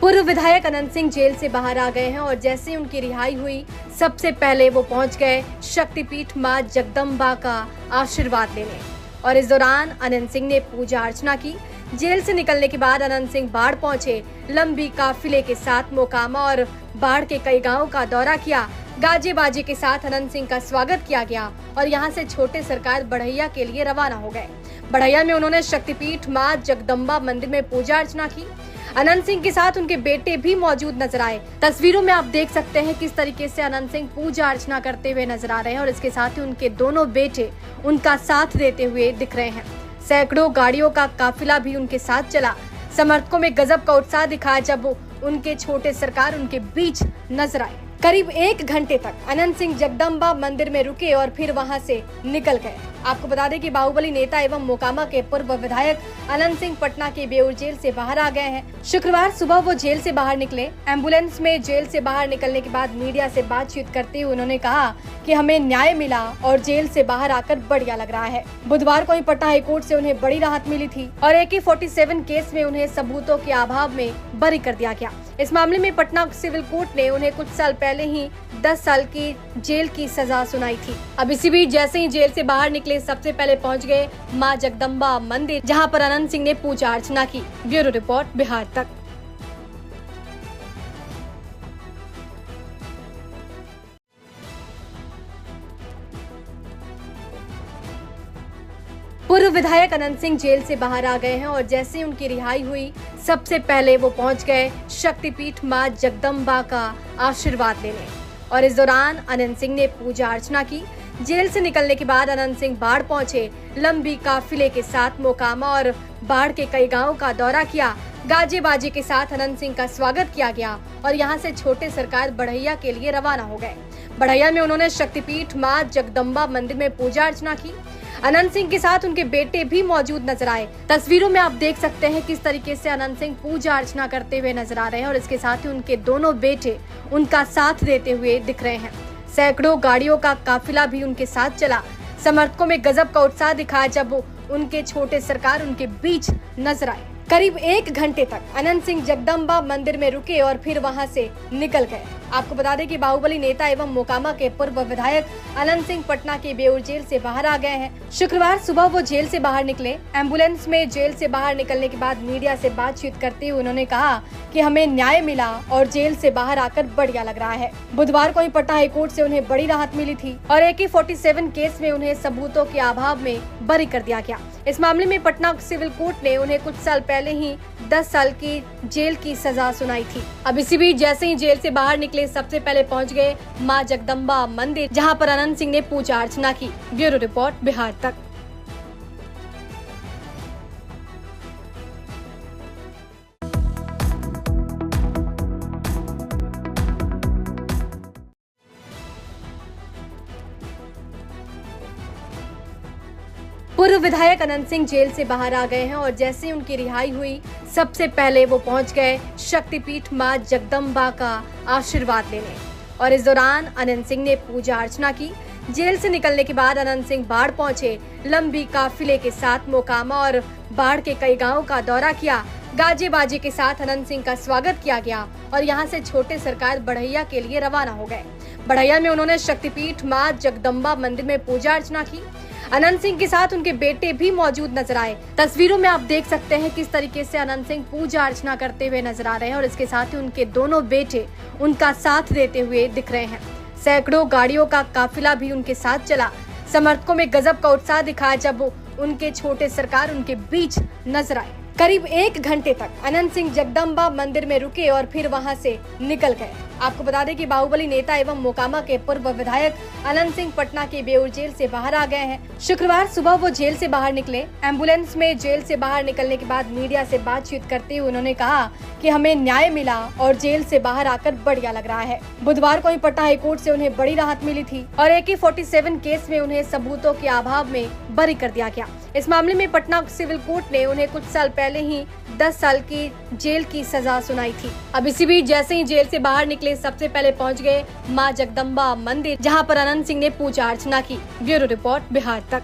पूर्व विधायक अनंत सिंह जेल से बाहर आ गए हैं और जैसे ही उनकी रिहाई हुई सबसे पहले वो पहुंच गए शक्तिपीठ मां जगदम्बा का आशीर्वाद लेने। और इस दौरान अनंत सिंह ने पूजा अर्चना की। जेल से निकलने के बाद अनंत सिंह बाढ़ पहुंचे। लंबी काफिले के साथ मोकामा और बाढ़ के कई गांवों का दौरा किया। गाजे बाजे के साथ अनंत सिंह का स्वागत किया गया और यहां से छोटे सरकार बढ़ैया के लिए रवाना हो गए। बढ़ैया में उन्होंने शक्तिपीठ मां जगदम्बा मंदिर में पूजा अर्चना की। अनंत सिंह के साथ उनके बेटे भी मौजूद नजर आए। तस्वीरों में आप देख सकते हैं किस तरीके से अनंत सिंह पूजा अर्चना करते हुए नजर आ रहे हैं और इसके साथ ही उनके दोनों बेटे उनका साथ देते हुए दिख रहे हैं। सैकड़ों गाड़ियों का काफिला भी उनके साथ चला। समर्थकों में गजब का उत्साह दिखा जब उनके छोटे सरकार उनके बीच नजर आए। करीब 1 घंटे तक अनंत सिंह जगदम्बा मंदिर में रुके और फिर वहां से निकल गए। आपको बता दें कि बाहुबली नेता एवं मोकामा के पूर्व विधायक अनंत सिंह पटना के बेउर जेल से बाहर आ गए हैं। शुक्रवार सुबह वो जेल से बाहर निकले। एम्बुलेंस में जेल से बाहर निकलने के बाद मीडिया से बातचीत करते हुए उन्होंने कहा कि हमें न्याय मिला और जेल से बाहर आकर बढ़िया लग रहा है। बुधवार को ही पटना हाईकोर्ट से उन्हें बड़ी राहत मिली थी और AK-47 केस में उन्हें सबूतों के अभाव में बरी कर दिया गया। इस मामले में पटना सिविल कोर्ट ने उन्हें कुछ साल पहले ही 10 साल की जेल की सजा सुनाई थी। अब इसी बीच जैसे ही जेल से बाहर निकले सबसे पहले पहुंच गए मां जगदम्बा मंदिर, जहां पर अनंत सिंह ने पूजा अर्चना की। ब्यूरो रिपोर्ट, बिहार तक। पूर्व विधायक अनंत सिंह जेल से बाहर आ गए हैं और जैसे ही उनकी रिहाई हुई सबसे पहले वो पहुंच गए शक्तिपीठ मां जगदम्बा का आशीर्वाद लेने। और इस दौरान अनंत सिंह ने पूजा अर्चना की। जेल से निकलने के बाद अनंत सिंह बाढ़ पहुंचे। लंबी काफिले के साथ मोकामा और बाढ़ के कई गांवों का दौरा किया। गाजे बाजे के साथ अनंत सिंह का स्वागत किया गया और यहां से छोटे सरकार बढ़ैया के लिए रवाना हो गए। बढ़ैया में उन्होंने शक्तिपीठ मां जगदम्बा मंदिर में पूजा अर्चना की। अनंत सिंह के साथ उनके बेटे भी मौजूद नजर आए। तस्वीरों में आप देख सकते हैं किस तरीके से अनंत सिंह पूजा अर्चना करते हुए नजर आ रहे हैं और इसके साथ ही उनके दोनों बेटे उनका साथ देते हुए दिख रहे हैं। सैकड़ों गाड़ियों का काफिला भी उनके साथ चला। समर्थकों में गजब का उत्साह दिखा जब उनके छोटे सरकार उनके बीच नजर आए। करीब 1 घंटे तक अनंत सिंह जगदम्बा मंदिर में रुके और फिर वहां से निकल गए। आपको बता दें कि बाहुबली नेता एवं मोकामा के पूर्व विधायक अनंत सिंह पटना के बेउर जेल से बाहर आ गए हैं। शुक्रवार सुबह वो जेल से बाहर निकले। एम्बुलेंस में जेल से बाहर निकलने के बाद मीडिया से बातचीत करते हुए उन्होंने कहा कि हमें न्याय मिला और जेल से बाहर आकर बढ़िया लग रहा है। बुधवार को ही पटना हाईकोर्ट से उन्हें बड़ी राहत मिली थी और AK-47 केस में उन्हें सबूतों के अभाव में बरी कर दिया गया। इस मामले में पटना सिविल कोर्ट ने उन्हें कुछ साल पहले ही 10 साल की जेल की सजा सुनाई थी। अब इसी बीच जैसे ही जेल से बाहर निकले सबसे पहले पहुंच गए मां जगदम्बा मंदिर, जहां पर अनंत सिंह ने पूजा अर्चना की। ब्यूरो रिपोर्ट, बिहार तक। पूर्व विधायक अनंत सिंह जेल से बाहर आ गए हैं और जैसे ही उनकी रिहाई हुई सबसे पहले वो पहुंच गए शक्तिपीठ मां जगदम्बा का आशीर्वाद लेने। और इस दौरान अनंत सिंह ने पूजा अर्चना की। जेल से निकलने के बाद अनंत सिंह बाढ़ पहुंचे। लंबी काफिले के साथ मोकामा और बाढ़ के कई गांवों का दौरा किया। गाजे बाजे के साथ अनंत सिंह का स्वागत किया गया और यहां से छोटे सरकार बढ़ैया के लिए रवाना हो गए। बढ़ैया में उन्होंने शक्तिपीठ मां जगदम्बा मंदिर में पूजा अर्चना की। अनंत सिंह के साथ उनके बेटे भी मौजूद नजर आए। तस्वीरों में आप देख सकते हैं किस तरीके से अनंत सिंह पूजा अर्चना करते हुए नजर आ रहे हैं और इसके साथ ही उनके दोनों बेटे उनका साथ देते हुए दिख रहे हैं। सैकड़ों गाड़ियों का काफिला भी उनके साथ चला। समर्थकों में गजब का उत्साह दिखा जब उनके छोटे सरकार उनके बीच नजर आए। करीब 1 घंटे तक अनंत सिंह जगदम्बा मंदिर में रुके और फिर वहां से निकल गए। आपको बता दें कि बाहुबली नेता एवं मोकामा के पूर्व विधायक अनंत सिंह पटना के बेउर जेल से बाहर आ गए हैं। शुक्रवार सुबह वो जेल से बाहर निकले। एम्बुलेंस में जेल से बाहर निकलने के बाद मीडिया से बातचीत करते हुए उन्होंने कहा कि हमें न्याय मिला और जेल से बाहर आकर बढ़िया लग रहा है। बुधवार को ही पटना हाईकोर्ट से उन्हें बड़ी राहत मिली थी और AK-47 केस में उन्हें सबूतों के अभाव में बरी कर दिया गया। इस मामले में पटना सिविल कोर्ट ने उन्हें कुछ साल पहले ही 10 साल की जेल की सजा सुनाई थी। अब इसी बीच जैसे ही जेल से बाहर निकले सबसे पहले पहुंच गए मां जगदम्बा मंदिर, जहां पर अनंत सिंह ने पूजा अर्चना की। ब्यूरो रिपोर्ट, बिहार तक।